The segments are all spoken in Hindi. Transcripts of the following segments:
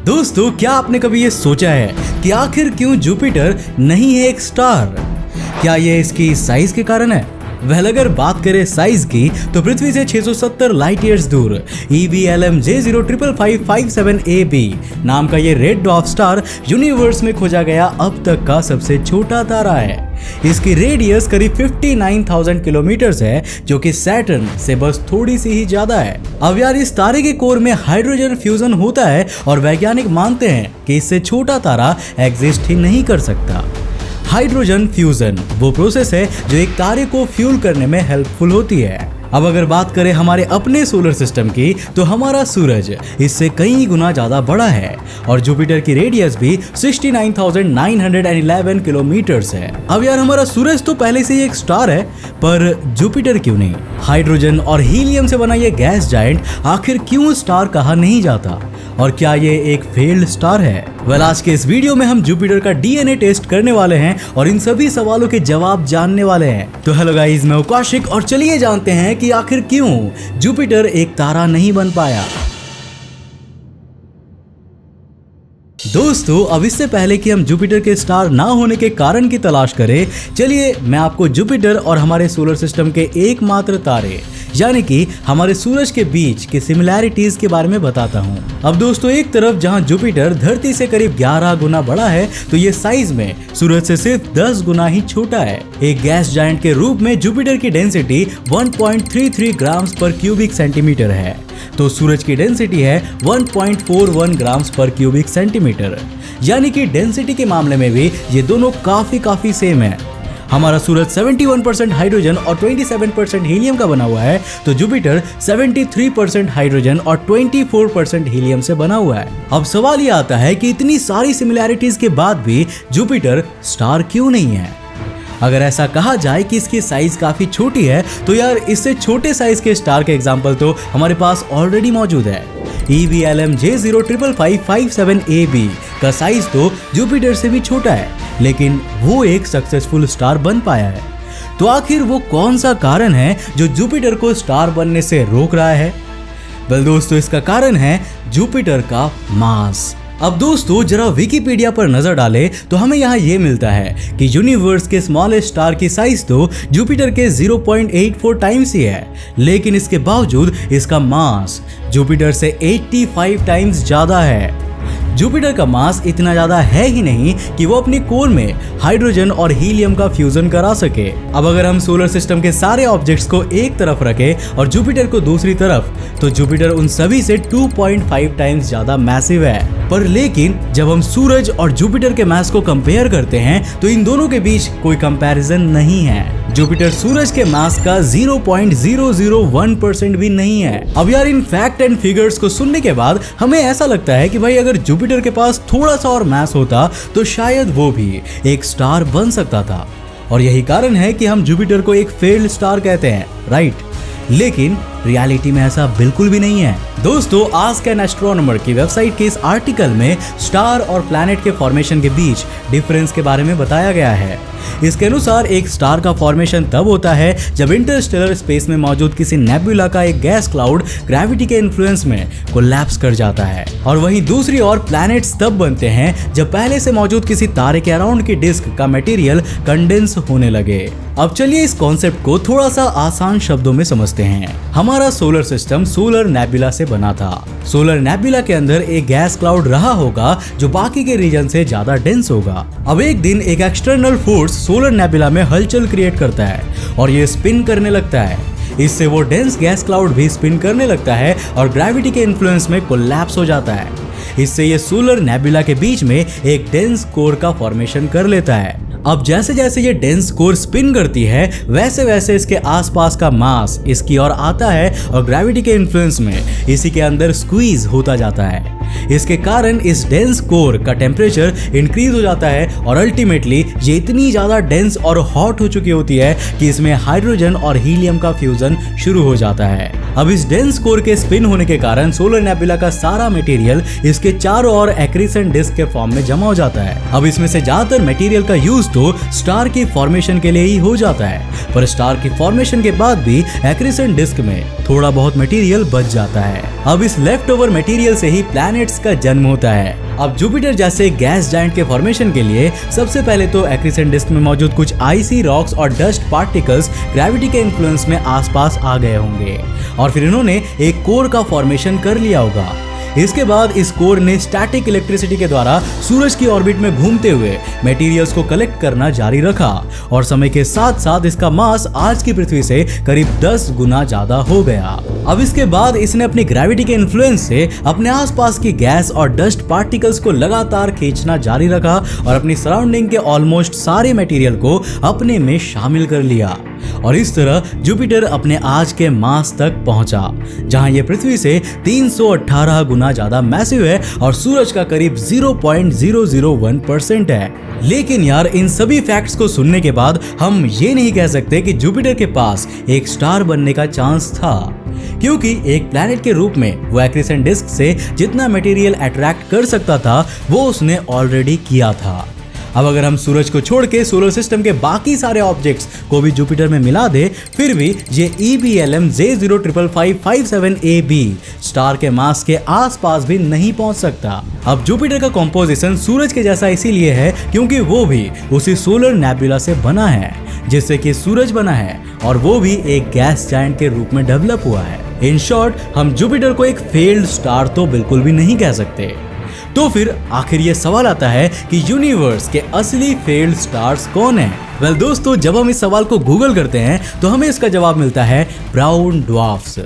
दोस्तों, क्या आपने कभी ये सोचा है कि आखिर क्यों जुपिटर नहीं है एक स्टार? क्या ये इसकी साइज के कारण है? अगर बात करें साइज की तो पृथ्वी से 670 लाइट ईयर्स दूर EBLM J05557AB नाम का ये रेड ड्वार्फ स्टार यूनिवर्स में खोजा गया अब तक का सबसे छोटा तारा है। इसकी रेडियस करीब 59,000 किलोमीटर है, जो कि सैटर्न से बस थोड़ी सी ही ज्यादा है। अब यार, इस तारे के कोर में हाइड्रोजन फ्यूजन होता है और वैज्ञानिक मानते हैं कि इससे छोटा तारा एग्जिस्ट ही नहीं कर सकता। हाइड्रोजन फ्यूजन वो प्रोसेस है जो एक तारे को फ्यूल करने में हेल्पफुल होती है। अब अगर बात करें हमारे अपने सोलर सिस्टम की, तो हमारा सूरज इससे कई गुना ज्यादा बड़ा है और जुपिटर की रेडियस भी 69,911 किलोमीटर है। अब यार, हमारा सूरज तो पहले से ही एक स्टार है, पर जुपिटर क्यों नहीं? हाइड्रोजन और हीलियम से बना ये गैस जायंट आखिर क्यों स्टार कहा नहीं जाता, और क्या ये एक फेल्ड स्टार है? आज के इस वीडियो में हम जुपिटर का DNA टेस्ट करने वाले हैं और इन सभी सवालों के जवाब जानने वाले हैं। तो हेलो गाइस, मैं कौशिक और चलिए जानते हैं कि आखिर क्यों जुपिटर एक तारा नहीं बन पाया। दोस्तों, अब इससे पहले कि हम जुपिटर के स्टार ना होने के कारण की तलाश करें, चलिए मैं आपको जुपिटर और हमारे सोलर सिस्टम के एकमात्र तारे यानी कि हमारे सूरज के बीच की सिमिलैरिटीज के बारे में बताता हूँ। अब दोस्तों, एक तरफ जहाँ जुपिटर धरती से करीब 11 गुना बड़ा है, तो ये साइज में सूरज से सिर्फ 10 गुना ही छोटा है। एक गैस जायंट के रूप में जुपिटर की डेंसिटी 1.33 ग्राम्स पर क्यूबिक सेंटीमीटर है, तो सूरज की डेंसिटी है 1.41 ग्राम्स पर क्यूबिक सेंटीमीटर, यानी कि डेंसिटी के मामले में भी ये दोनों काफी सेम है। हमारा सूरज 71% हाइड्रोजन और 27% हीलियम का बना हुआ है, तो जुपिटर 73% हाइड्रोजन और 24% हीलियम से बना हुआ है। अब सवाल ये आता है कि इतनी सारी सिमिलैरिटीज के बाद भी जुपिटर स्टार क्यों नहीं है? अगर ऐसा कहा जाए कि इसकी साइज काफी छोटी है, तो यार इससे छोटे साइज के स्टार के एग्जांपल तो हमारे पास ऑलरेडी मौजूद है। EBLM J05557AB का साइज तो जुपिटर से भी छोटा है, लेकिन वो एक सक्सेसफुल स्टार बन पाया है। तो आखिर वो कौन सा कारण है जो जुपिटर को स्टार बनने से रोक रहा है? दोस्तों, इसका कारण है जुपिटर का मास। अब दोस्तों, जरा विकिपीडिया पर नजर डालें तो हमें यहाँ ये मिलता है कि यूनिवर्स के स्मॉलेस्ट स्टार की साइज तो जुपिटर के 0.84 टाइम्स ही है, लेकिन इसके बावजूद इसका मास जुपिटर से 85 टाइम्स ज्यादा है। जुपिटर का मास इतना ज्यादा है ही नहीं कि वो अपनी कोर में हाइड्रोजन और हीलियम का फ्यूजन करा सके। अब अगर हम सोलर सिस्टम के सारे ऑब्जेक्ट्स को एक तरफ रखें और जुपिटर को दूसरी तरफ, तो जुपिटर उन सभी से 2.5 टाइम्स ज्यादा मैसिव है। पर लेकिन जब हम सूरज और जुपिटर के मास को कंपेयर करते हैं, तो इन दोनों के बीच कोई कंपैरिजन नहीं है। जुपिटर सूरज के मास का 0.001% भी नहीं है। अब यार, इन फैक्ट एंड फिगर्स को सुनने के बाद हमें ऐसा लगता है कि भाई, अगर जुपिटर के पास थोड़ा सा और मास होता तो शायद वो भी एक स्टार बन सकता था, और यही कारण है कि हम जुपिटर को एक फेल्ड स्टार कहते हैं, राइट? लेकिन रियलिटी में ऐसा बिल्कुल भी नहीं है। दोस्तों, आस्क एन एस्ट्रोनॉमर की वेबसाइट के इस आर्टिकल में स्टार और प्लैनेट के फॉर्मेशन के बीच डिफरेंस के बारे में बताया गया है। इसके अनुसार एक स्टार का फॉर्मेशन तब होता है जब इंटरस्टेलर स्पेस में मौजूद किसी नेबुला का एक गैस क्लाउड ग्रेविटी के इन्फ्लुएंस में कोलैप्स कर जाता है, और वहीं दूसरी ओर प्लैनेट्स तब बनते हैं जब पहले से मौजूद किसी तारे के अराउंड की डिस्क का मटेरियल कंडेंस होने लगे। अब चलिए इस कॉन्सेप्ट को थोड़ा सा आसान शब्दों में समझते हैं। हमारा सोलर सिस्टम सोलर नेबुला से बना था। सोलर नेबुला के अंदर एक गैस क्लाउड रहा होगा जो बाकी के रीजन से ज्यादा डेंस होगा। अब एक दिन एक एक्सटर्नल फोर्स सोलर नेबुला में हलचल क्रिएट करता है और ये स्पिन करने लगता है। इससे वो डेंस गैस क्लाउड भी स्पिन करने लगता है और ग्रेविटी के इन्फ्लुएंस में कोलैप्स हो जाता है। इससे ये सोलर नेबुला के बीच में एक डेंस कोर का फॉर्मेशन कर लेता है। अब जैसे जैसे ये डेंस कोर स्पिन करती है, वैसे वैसे इसके आसपास का मास इसकी ओर आता है और ग्रेविटी के इन्फ्लुएंस में इसी के अंदर स्क्वीज होता जाता है। इसके कारण इस डेंस कोर का टेम्परेचर इंक्रीज हो जाता है और अल्टीमेटली ये इतनी ज्यादा डेंस और हॉट हो चुकी होती है कि इसमें हाइड्रोजन और हीलियम का फ्यूजन शुरू हो जाता है। अब इस डेंस कोर के स्पिन होने के कारण सोलर नेबुला का सारा मटेरियल इसके चारों ओर एक्रीसेंट डिस्क के फॉर्म में जमा हो जाता है। अब इसमें से ज्यादातर मटेरियल का यूज तो स्टार की फॉर्मेशन के लिए ही हो जाता है, पर स्टार की फॉर्मेशन के बाद भी एक्रीसेंट डिस्क में थोड़ा बहुत मटेरियल बच जाता है। अब इस लेफ्ट ओवर मटेरियल से ही प्लैनेट्स का जन्म होता है। अब जुपिटर जैसे गैस जायंट के फॉर्मेशन के लिए सबसे पहले तो एक्रीसेंट डिस्क में मौजूद कुछ आइसी रॉक्स और डस्ट पार्टिकल्स ग्रेविटी के इन्फ्लुएंस में आसपास आ गए होंगे और फिर इन्होंने एक कोर का फॉर्मेशन कर लिया होगा। इसके बाद इस कोर ने स्टैटिक इलेक्ट्रिसिटी के द्वारा सूरज की ऑर्बिट में घूमते हुए मटेरियल्स को कलेक्ट करना जारी रखा और समय के साथ साथ इसका मास आज की पृथ्वी से करीब 10 गुना ज्यादा हो गया। अब इसके बाद इसने अपनी ग्रेविटी के इन्फ्लुएंस से अपने आसपास की गैस और डस्ट पार्टिकल्स को लगातार खींचना जारी रखा और अपनी सराउंडिंग के ऑलमोस्ट सारे मटेरियल को अपने में शामिल कर लिया और इस तरह जुपिटर अपने आज के मास तक पहुंचा, जहां यह पृथ्वी से 318 गुना ज्यादा मैसिव है और सूरज का करीब 0.001% है। लेकिन यार इन सभी फैक्ट्स को सुनने के बाद हम ये नहीं कह सकते कि जुपिटर के पास एक स्टार बनने का चांस था, क्योंकि एक प्लैनेट के रूप में वो एक्रीसेंट डिस्क से जितना मटेरियल अट्रैक्ट कर सकता था वो उसने ऑलरेडी किया था। अब अगर हम सूरज को छोड़ के सोलर सिस्टम के बाकी सारे ऑब्जेक्ट्स को भी जुपिटर में मिला दे, फिर भी ये EBLM J055557AB स्टार के मास के आसपास भी नहीं पहुंच सकता। अब जुपिटर का कॉम्पोजिशन सूरज के जैसा इसीलिए है क्योंकि वो भी उसी सोलर नेबुला से बना है जिससे कि सूरज बना है और वो भी एक गैस जायंट के रूप में डेवलप हुआ है। इन शॉर्ट, हम जुपिटर को एक फेल्ड स्टार तो बिल्कुल भी नहीं कह सकते। तो फिर आखिर ये सवाल आता है कि यूनिवर्स के असली फेल्ड स्टार्स कौन हैं? वेल दोस्तों, जब हम इस सवाल को गूगल करते हैं तो हमें इसका जवाब मिलता है ब्राउन ड्वार्फ्स।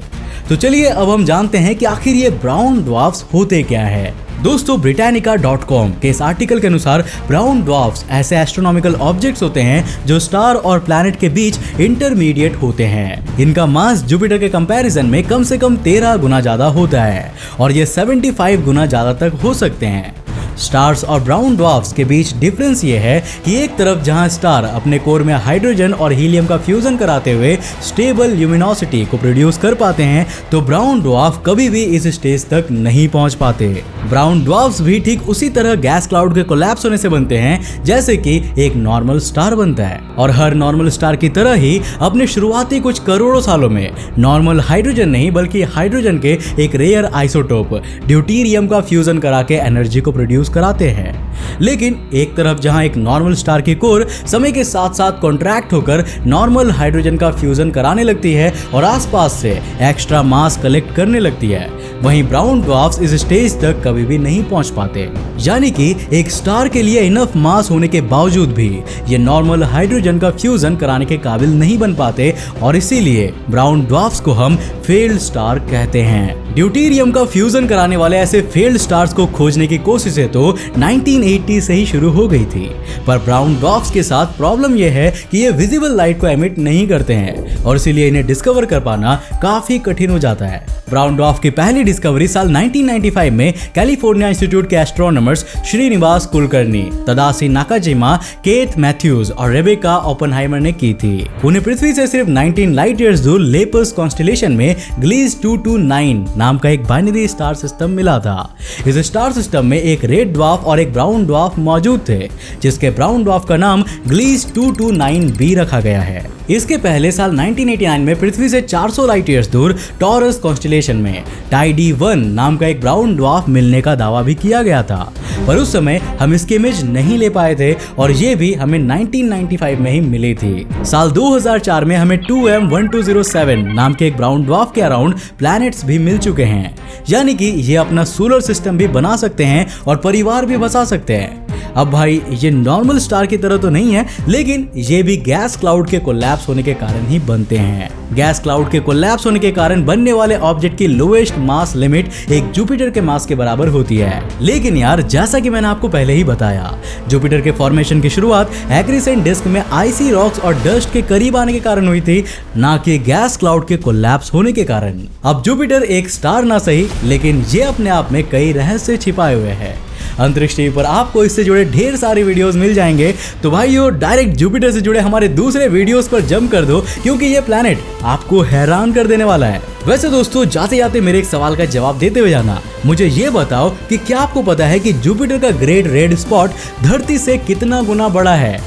तो चलिए अब हम जानते हैं कि आखिर ये ब्राउन ड्वार्फ्स होते क्या है। दोस्तों, Britannica.com के इस आर्टिकल के अनुसार ब्राउन ड्वार्फ्स ऐसे एस्ट्रोनॉमिकल ऑब्जेक्ट्स होते हैं जो स्टार और प्लैनेट के बीच इंटरमीडिएट होते हैं। इनका मास जुपिटर के कंपैरिजन में कम से कम 13 गुना ज्यादा होता है और ये 75 गुना ज्यादा तक हो सकते हैं। स्टार्स और ब्राउन ड्वार्फ्स के बीच डिफरेंस ये है कि एक तरफ जहां स्टार अपने कोर में हाइड्रोजन और हीलियम का फ्यूजन कराते हुए स्टेबल ल्यूमिनोसिटी को प्रोड्यूस कर पाते हैं, तो ब्राउन ड्वार्फ कभी भी इस स्टेज तक नहीं पहुंच पाते। ब्राउन ड्वार्फ्स भी ठीक उसी तरह गैस क्लाउड के कोलैप्स होने से बनते हैं जैसे कि एक नॉर्मल स्टार बनता है और हर नॉर्मल स्टार की तरह ही अपने शुरुआती कुछ करोड़ों सालों में नॉर्मल हाइड्रोजन नहीं बल्कि हाइड्रोजन के एक रेयर आइसोटोप ड्यूटेरियम का फ्यूजन करा के एनर्जी को प्रोड्यूस कराते हैं। लेकिन एक तरफ जहां एक नॉर्मल स्टार की कोर समय के साथ साथ कॉन्ट्रैक्ट होकर नॉर्मल हाइड्रोजन का फ्यूजन कराने लगती है और आसपास से एक्स्ट्रा मास कलेक्ट करने लगती है, वहीं ब्राउन ड्वार्फ्स इस स्टेज तक कभी भी नहीं पहुंच पाते। यानी कि एक स्टार के लिए इनफ मास होने के बावजूद भी ये नॉर्मल हाइड्रोजन का फ्यूजन कराने के काबिल नहीं बन पाते और इसीलिए ब्राउन ड्वार्फ्स को हम फेल्ड स्टार कहते हैं। ड्यूटेरियम का फ्यूजन कराने वाले ऐसे फेल्ड स्टार्स को खोजने की कोशिशें तो 1980 से ही शुरू हो गई थी, पर ब्राउन ड्वार्फ्स के साथ प्रॉब्लम यह है कि ये विजिबल लाइट को एमिट नहीं करते हैं और इसीलिए इन्हें डिस्कवर कर पाना काफी कठिन हो जाता है। ब्राउन ड्वार्फ की पहली डिस्कवरी साल 1995 में कैलिफोर्निया इंस्टीट्यूट के astronomers Srinivas Kulkarni, Tadashi Nakajima, Keith Matthews और रेबेका ओपेनहाइमर ने की थी। उन्हें पृथ्वी से सिर्फ 19 लाइट ईयर्स दूर लेपस कॉन्स्टेलेशन में ग्लीज 229 नाम का एक बाइनरी स्टार सिस्टम मिला था। इस स्टार सिस्टम में एक रेड ड्वार्फ और एक ब्राउन ड्वार्फ मौजूद थे, जिसके ब्राउन ड्वार्फ का नाम ग्लीज 229b रखा गया है। इसके पहले साल 1989 में पृथ्वी से 400 लाइट ईयर्स दूर टॉरस कॉन्स्टेलेशन में टाइडी 1 नाम का एक ब्राउन ड्वार्फ मिलने का दावा भी किया गया था, पर उस समय हम इसकी इमेज नहीं ले पाए थे और ये भी हमें 1995 में ही मिली थी। साल 2004 में हमें 2M1207 नाम के एक ब्राउन ड्वार्फ के अराउंड प्लैनेट्स भी मिल चुके हैं, यानी कि ये अपना सोलर सिस्टम भी बना सकते हैं और परिवार भी बसा सकते हैं। अब भाई ये नॉर्मल स्टार की तरह तो नहीं है, लेकिन ये भी गैस क्लाउड के कोलैप्स होने के कारण ही बनते हैं। गैस क्लाउड के कोलैप्स होने के कारण बनने वाले ऑब्जेक्ट की लोएस्ट मास लिमिट एक जुपिटर के मास के बराबर होती है। लेकिन यार जैसा कि मैंने आपको पहले ही बताया, जुपिटर के फॉर्मेशन की शुरुआत एक्रीसेंट डिस्क में आइसी रॉक्स और डस्ट के करीब आने के कारण हुई थी, ना कि गैस क्लाउड के कोलैप्स होने के कारण। अब जुपिटर एक स्टार ना सही, लेकिन ये अपने आप में कई रहस्य छिपाए हुए हैं। अंतरिक्ष टीवी पर आपको इससे जुड़े ढेर सारे वीडियोस मिल जाएंगे, तो भाइयों डायरेक्ट जुपिटर से जुड़े हमारे दूसरे वीडियोस पर जंप कर दो, क्योंकि ये प्लैनेट आपको हैरान कर देने वाला है। वैसे दोस्तों, जाते जाते मेरे एक सवाल का जवाब देते हुए जाना, मुझे ये बताओ कि क्या आपको पता है कि जुपिटर का ग्रेट रेड स्पॉट धरती से कितना गुना बड़ा है?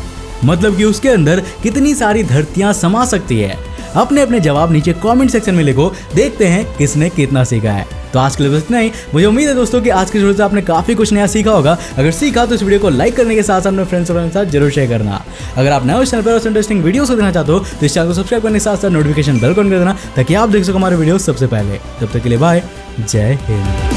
मतलब कि उसके अंदर कितनी सारी धरतियां समा सकती है। अपने अपने जवाब नीचे कमेंट सेक्शन में लिखो, देखते हैं किसने कितना सीखा है। तो आज के लिए बस इतना ही। मुझे उम्मीद है दोस्तों कि आज की वीडियो से आपने काफी कुछ नया सीखा होगा। अगर सीखा तो इस वीडियो को लाइक करने के साथ साथ अपने फ्रेंड्स और साथ जरूर शेयर करना। अगर आप नए चैनल पर इंटरेस्टिंग वीडियोस को देखना चाहते हो तो इस चैनल को सब्सक्राइब करने के साथ साथ नोटिफिकेशन बेल ऑन कर देना ताकि आप देख सको हमारे वीडियो सबसे पहले। तब तक के लिए बाय, जय हिंद।